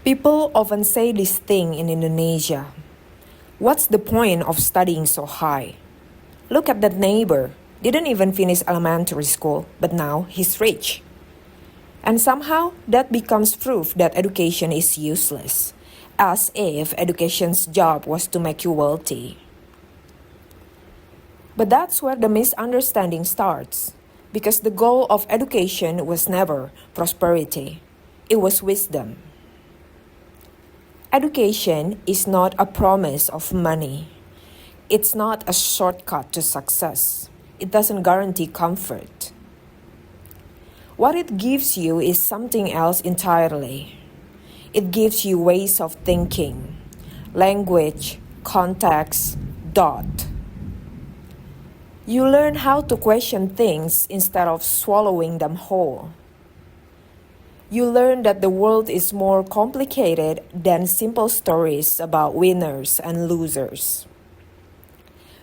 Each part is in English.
People often say this thing in Indonesia. What's the point of studying so high? Look at that neighbor. Didn't even finish elementary school, but now he's rich. And somehow that becomes proof that education is useless, as if education's job was to make you wealthy. But that's where the misunderstanding starts, because the goal of education was never prosperity, it was wisdom. Education is not a promise of money. It's not a shortcut to success. It doesn't guarantee comfort. What it gives you is something else entirely. It gives you ways of thinking, language, context, thought. You learn how to question things instead of swallowing them whole. You learn that the world is more complicated than simple stories about winners and losers.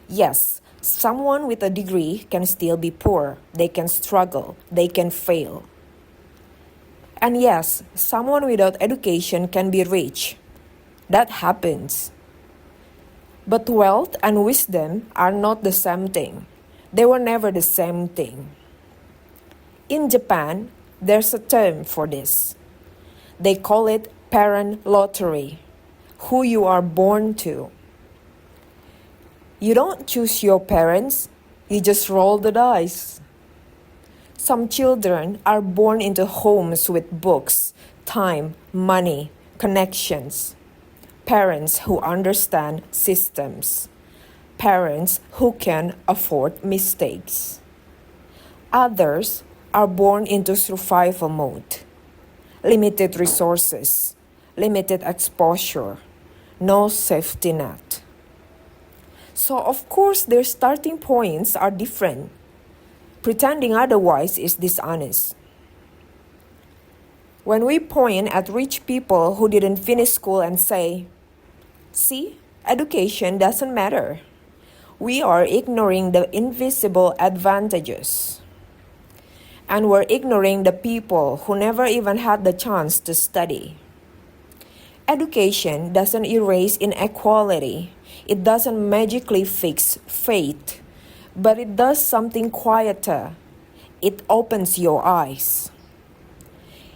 Yes, someone with a degree can still be poor, they can struggle, they can fail. And yes, someone without education can be rich. That happens. But wealth and wisdom are not the same thing. They were never the same thing. In Japan, there's a term for this. They call it parent lottery, who you are born to. You don't choose your parents, you just roll the dice. Some children are born into homes with books, time, money, connections. Parents who understand systems. Parents who can afford mistakes. Others are born into survival mode. Limited resources, limited exposure, no safety net. So of course their starting points are different. Pretending otherwise is dishonest. When we point at rich people who didn't finish school and say, "See, education doesn't matter," we are ignoring the invisible advantages. And we're ignoring the people who never even had the chance to study. Education doesn't erase inequality. It doesn't magically fix fate. But it does something quieter. It opens your eyes.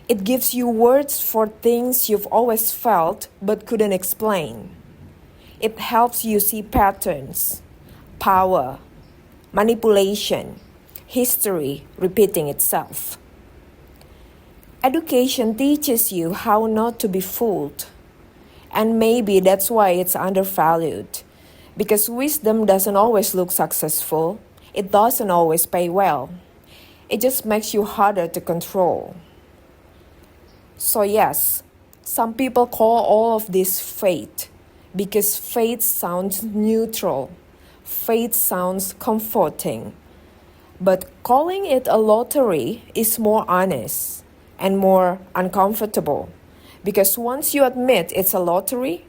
It gives you words for things you've always felt but couldn't explain. It helps you see patterns, power, manipulation, history repeating itself. Education teaches you how not to be fooled. And maybe that's why it's undervalued. Because wisdom doesn't always look successful. It doesn't always pay well. It just makes you harder to control. So yes, some people call all of this fate. Because fate sounds neutral. Fate sounds comforting. But calling it a lottery is more honest and more uncomfortable. Because once you admit it's a lottery,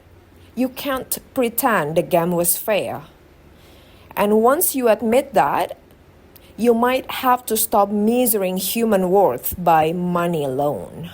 you can't pretend the game was fair. And once you admit that, you might have to stop measuring human worth by money alone.